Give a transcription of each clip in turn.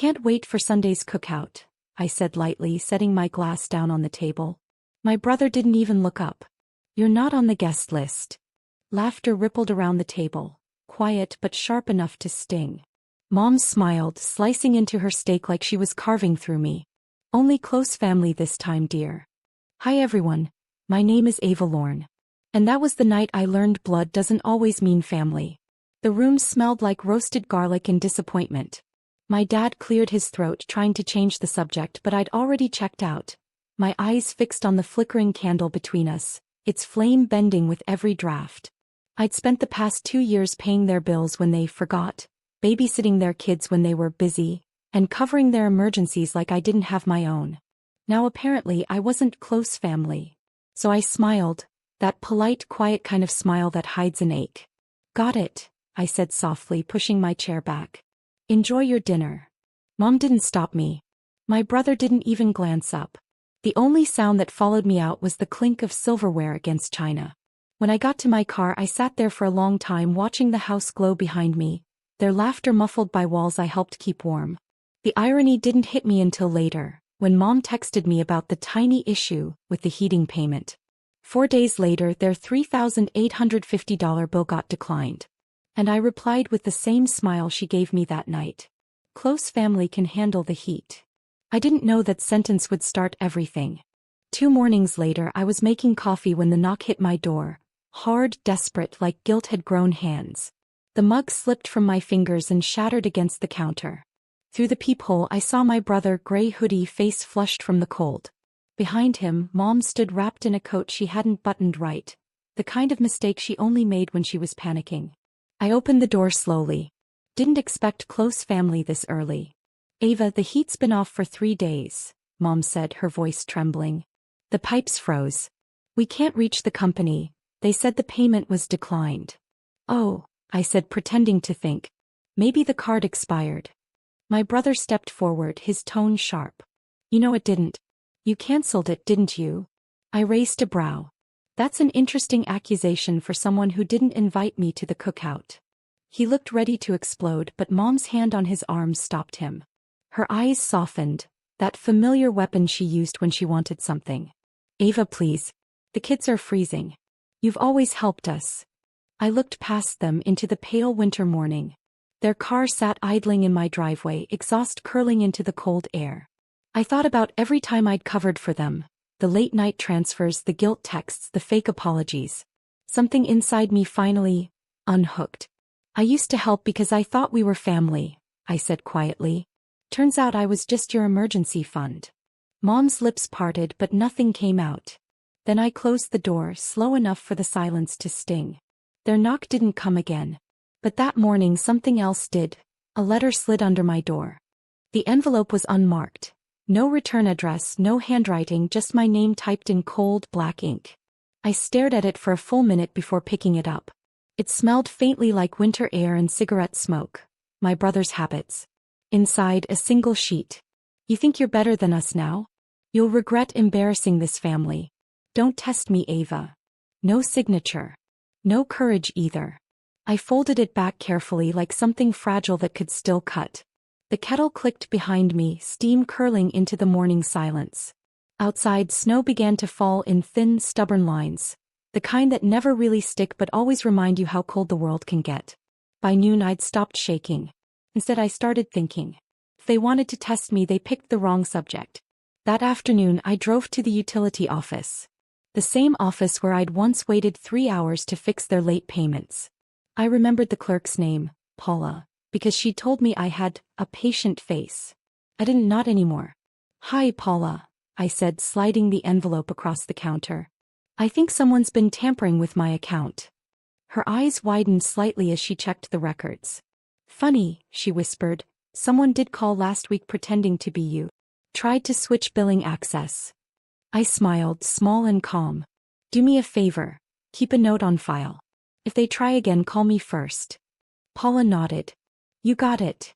can't wait for Sunday's cookout, I said lightly, setting my glass down on the table. My brother didn't even look up. You're not on the guest list. Laughter rippled around the table, quiet but sharp enough to sting. Mom smiled, slicing into her steak like she was carving through me. Only close family this time, dear. Hi everyone, my name is Ava Lorne. And that was the night I learned blood doesn't always mean family. The room smelled like roasted garlic and disappointment. My dad cleared his throat trying to change the subject, but I'd already checked out. My eyes fixed on the flickering candle between us, its flame bending with every draft. I'd spent the past 2 years paying their bills when they forgot, babysitting their kids when they were busy, and covering their emergencies like I didn't have my own. Now apparently I wasn't close family. So I smiled, that polite, quiet kind of smile that hides an ache. Got it, I said softly, pushing my chair back. Enjoy your dinner. Mom didn't stop me. My brother didn't even glance up. The only sound that followed me out was the clink of silverware against china. When I got to my car, I sat there for a long time watching the house glow behind me, their laughter muffled by walls I helped keep warm. The irony didn't hit me until later, when Mom texted me about the tiny issue with the heating payment. 4 days later, their $3,850 bill got declined. And I replied with the same smile she gave me that night. Close family can handle the heat. I didn't know that sentence would start everything. 2 mornings later, I was making coffee when the knock hit my door, hard, desperate, like guilt had grown hands. The mug slipped from my fingers and shattered against the counter. Through the peephole, I saw my brother, gray hoodie, face flushed from the cold. Behind him, Mom stood wrapped in a coat she hadn't buttoned right, the kind of mistake she only made when she was panicking. I opened the door slowly. Didn't expect close family this early. Ava, the heat's been off for 3 days, Mom said, her voice trembling. The pipes froze. We can't reach the company. They said the payment was declined. Oh, I said, pretending to think. Maybe the card expired. My brother stepped forward, his tone sharp. You know it didn't. You canceled it, didn't you? I raised a brow. That's an interesting accusation for someone who didn't invite me to the cookout. He looked ready to explode, but Mom's hand on his arm stopped him. Her eyes softened, that familiar weapon she used when she wanted something. Ava, please. The kids are freezing. You've always helped us. I looked past them into the pale winter morning. Their car sat idling in my driveway, exhaust curling into the cold air. I thought about every time I'd covered for them. The late-night transfers, the guilt texts, the fake apologies. Something inside me finally unhooked. I used to help because I thought we were family, I said quietly. Turns out I was just your emergency fund. Mom's lips parted, but nothing came out. Then I closed the door, slow enough for the silence to sting. Their knock didn't come again. But that morning something else did. A letter slid under my door. The envelope was unmarked. No return address, no handwriting, just my name typed in cold, black ink. I stared at it for a full minute before picking it up. It smelled faintly like winter air and cigarette smoke. My brother's habits. Inside, a single sheet. You think you're better than us now? You'll regret embarrassing this family. Don't test me, Ava. No signature. No courage either. I folded it back carefully like something fragile that could still cut. The kettle clicked behind me, steam curling into the morning silence. Outside, snow began to fall in thin, stubborn lines, the kind that never really stick but always remind you how cold the world can get. By noon, I'd stopped shaking. Instead, I started thinking. If they wanted to test me, they picked the wrong subject. That afternoon, I drove to the utility office. The same office where I'd once waited 3 hours to fix their late payments. I remembered the clerk's name, Paula, because she told me I had a patient face. I didn't nod anymore. Hi, Paula, I said, sliding the envelope across the counter. I think someone's been tampering with my account. Her eyes widened slightly as she checked the records. Funny, she whispered. Someone did call last week pretending to be you. Tried to switch billing access. I smiled, small and calm. Do me a favor. Keep a note on file. If they try again, call me first. Paula nodded. You got it.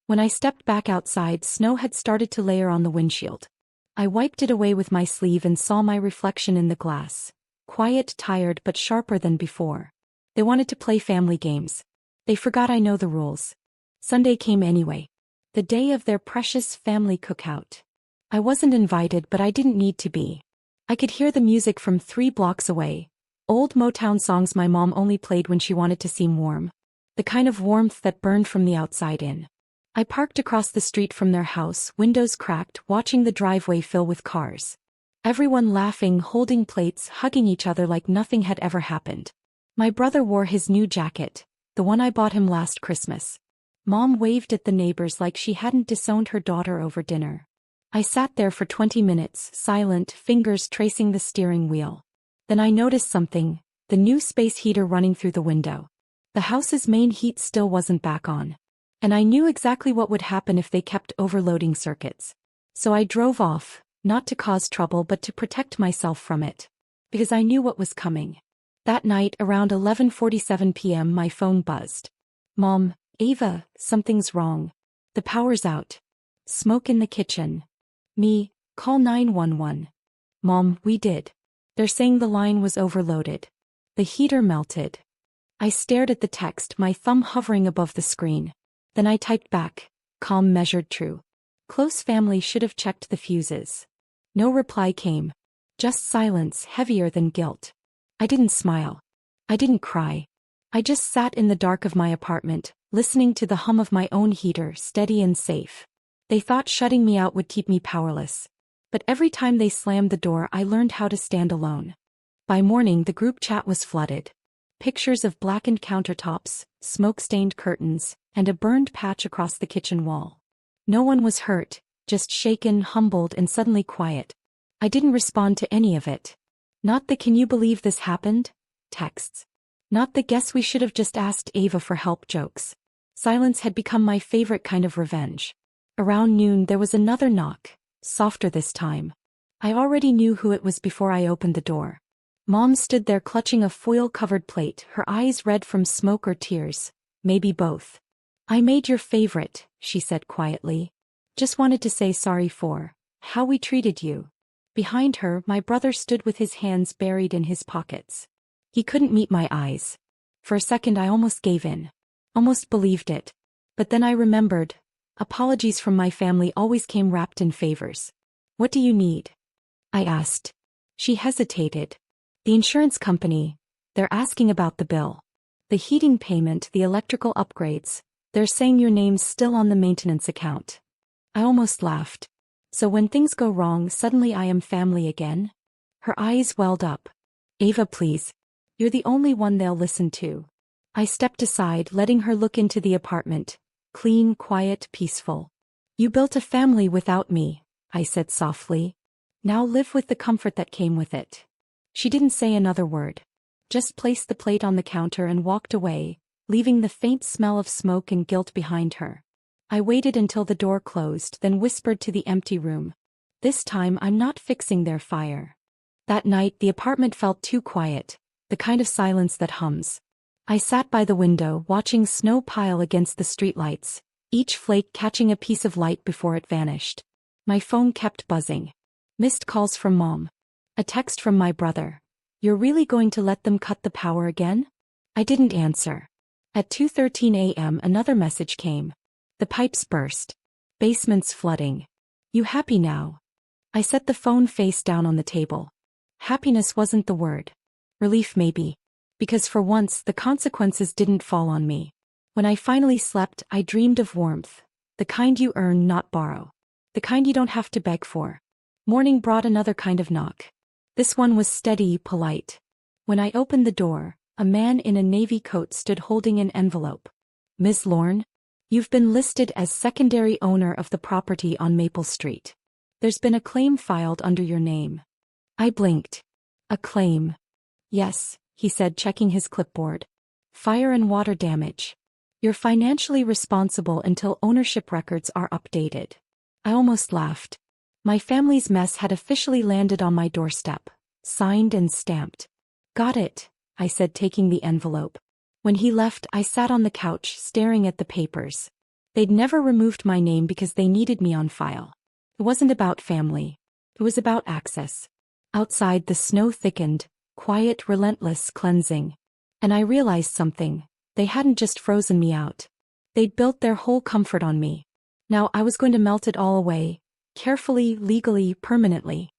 When I stepped back outside, snow had started to layer on the windshield. I wiped it away with my sleeve and saw my reflection in the glass. Quiet, tired, but sharper than before. They wanted to play family games. They forgot I know the rules. Sunday came anyway. The day of their precious family cookout. I wasn't invited, but I didn't need to be. I could hear the music from 3 blocks away. Old Motown songs my mom only played when she wanted to seem warm. The kind of warmth that burned from the outside in. I parked across the street from their house, windows cracked, watching the driveway fill with cars. Everyone laughing, holding plates, hugging each other like nothing had ever happened. My brother wore his new jacket, the one I bought him last Christmas. Mom waved at the neighbors like she hadn't disowned her daughter over dinner. I sat there for 20 minutes, silent, fingers tracing the steering wheel. Then I noticed something, the new space heater running through the window. The house's main heat still wasn't back on. And I knew exactly what would happen if they kept overloading circuits. So I drove off, not to cause trouble but to protect myself from it. Because I knew what was coming. That night, around 11:47 p.m., my phone buzzed. Mom, Ava, something's wrong. The power's out. Smoke in the kitchen. Me, call 911. Mom, we did. They're saying the line was overloaded. The heater melted. I stared at the text, my thumb hovering above the screen. Then I typed back, calm, measured, true. Close family should have checked the fuses. No reply came. Just silence, heavier than guilt. I didn't smile. I didn't cry. I just sat in the dark of my apartment, listening to the hum of my own heater, steady and safe. They thought shutting me out would keep me powerless. But every time they slammed the door, I learned how to stand alone. By morning, the group chat was flooded. Pictures of blackened countertops, smoke-stained curtains, and a burned patch across the kitchen wall. No one was hurt, just shaken, humbled, and suddenly quiet. I didn't respond to any of it. Not the "can you believe this happened?" texts. Not the "guess we should have just asked Ava for help" jokes. Silence had become my favorite kind of revenge. Around noon there was another knock, softer this time. I already knew who it was before I opened the door. Mom stood there clutching a foil-covered plate, her eyes red from smoke or tears, maybe both. "I made your favorite," she said quietly. "Just wanted to say sorry for how we treated you." Behind her, my brother stood with his hands buried in his pockets. He couldn't meet my eyes. For a second I almost gave in. Almost believed it. But then I remembered. Apologies from my family always came wrapped in favors. "What do you need?" I asked. She hesitated. "The insurance company. They're asking about the bill. The heating payment, the electrical upgrades. They're saying your name's still on the maintenance account." I almost laughed. So when things go wrong, suddenly I am family again? Her eyes welled up. "Ava, please. You're the only one they'll listen to." I stepped aside, letting her look into the apartment. Clean, quiet, peaceful. "You built a family without me," I said softly. "Now live with the comfort that came with it." She didn't say another word. Just placed the plate on the counter and walked away, leaving the faint smell of smoke and guilt behind her. I waited until the door closed, then whispered to the empty room. "This time I'm not fixing their fire." That night the apartment felt too quiet, the kind of silence that hums. I sat by the window, watching snow pile against the streetlights, each flake catching a piece of light before it vanished. My phone kept buzzing. Missed calls from Mom. A text from my brother. "You're really going to let them cut the power again?" I didn't answer. At 2:13 a.m. another message came. "The pipes burst. Basement's flooding. You happy now?" I set the phone face down on the table. Happiness wasn't the word. Relief maybe. Because for once the consequences didn't fall on me. When I finally slept, I dreamed of warmth. The kind you earn, not borrow. The kind you don't have to beg for. Morning brought another kind of knock. This one was steady, polite. When I opened the door, a man in a navy coat stood holding an envelope. "Ms. Lorne? You've been listed as secondary owner of the property on Maple Street. There's been a claim filed under your name." I blinked. "A claim?" "Yes," he said, checking his clipboard. "Fire and water damage. You're financially responsible until ownership records are updated." I almost laughed. My family's mess had officially landed on my doorstep, signed and stamped. "Got it," I said, taking the envelope. When he left, I sat on the couch, staring at the papers. They'd never removed my name because they needed me on file. It wasn't about family. It was about access. Outside, the snow thickened, quiet, relentless, cleansing. And I realized something. They hadn't just frozen me out. They'd built their whole comfort on me. Now I was going to melt it all away, carefully, legally, permanently.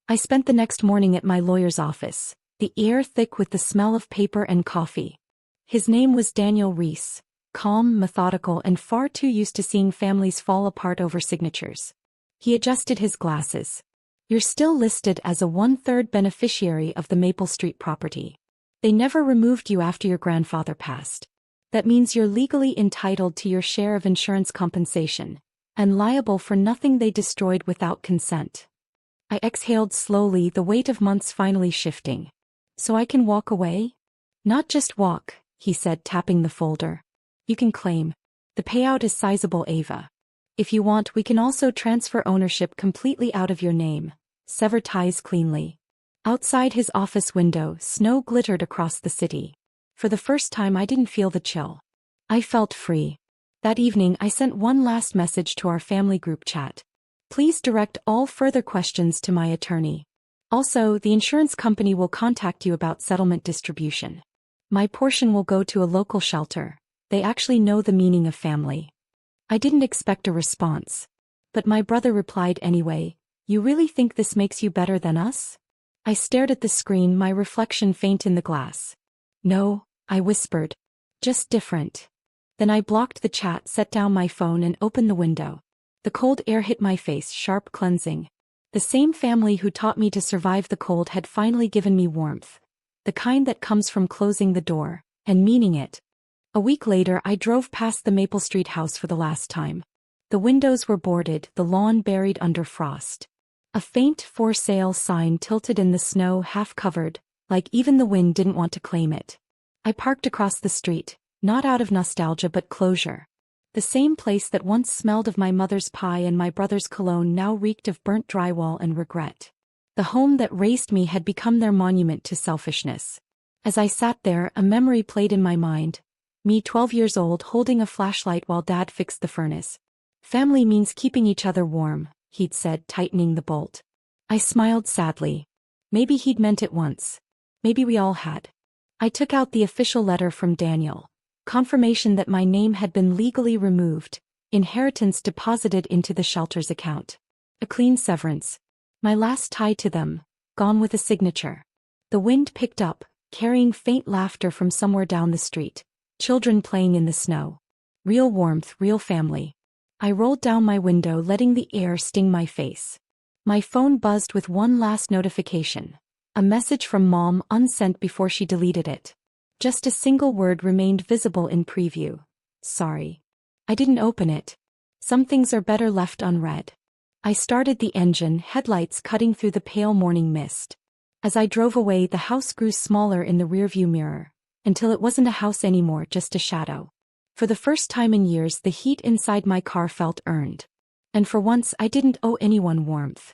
I spent the next morning at my lawyer's office, the air thick with the smell of paper and coffee. His name was Daniel Reese, calm, methodical, and far too used to seeing families fall apart over signatures. He adjusted his glasses. You're still listed as a 1/3 beneficiary of the Maple Street property. They never removed you after your grandfather passed. That means you're legally entitled to your share of insurance compensation, and liable for nothing they destroyed without consent. I exhaled slowly, the weight of months finally shifting. So I can walk away? Not just walk, he said, tapping the folder. You can claim. The payout is sizable, Ava. If you want, we can also transfer ownership completely out of your name. Sever ties cleanly. Outside his office window, snow glittered across the city. For the first time I didn't feel the chill. I felt free. That evening I sent one last message to our family group chat. Please direct all further questions to my attorney. Also, the insurance company will contact you about settlement distribution. My portion will go to a local shelter. They actually know the meaning of family. I didn't expect a response. But my brother replied anyway. You really think this makes you better than us? I stared at the screen, my reflection faint in the glass. No, I whispered. Just different. Then I blocked the chat, set down my phone, and opened the window. The cold air hit my face, sharp, cleansing. The same family who taught me to survive the cold had finally given me warmth. The kind that comes from closing the door, and meaning it. A week later I drove past the Maple Street house for the last time. The windows were boarded, the lawn buried under frost. A faint for sale sign tilted in the snow, half covered, like even the wind didn't want to claim it. I parked across the street, not out of nostalgia but closure. The same place that once smelled of my mother's pie and my brother's cologne now reeked of burnt drywall and regret. The home that raised me had become their monument to selfishness. As I sat there, a memory played in my mind. Me, 12 years old, holding a flashlight while Dad fixed the furnace. Family means keeping each other warm, he'd said, tightening the bolt. I smiled sadly. Maybe he'd meant it once. Maybe we all had. I took out the official letter from Daniel. Confirmation that my name had been legally removed, inheritance deposited into the shelter's account. A clean severance. My last tie to them, gone with a signature. The wind picked up, carrying faint laughter from somewhere down the street. Children playing in the snow. Real warmth, real family. I rolled down my window, letting the air sting my face. My phone buzzed with one last notification. A message from Mom, unsent before she deleted it. Just a single word remained visible in preview. Sorry. I didn't open it. Some things are better left unread. I started the engine, headlights cutting through the pale morning mist. As I drove away, the house grew smaller in the rearview mirror, until it wasn't a house anymore, just a shadow. For the first time in years, the heat inside my car felt earned. And for once, I didn't owe anyone warmth.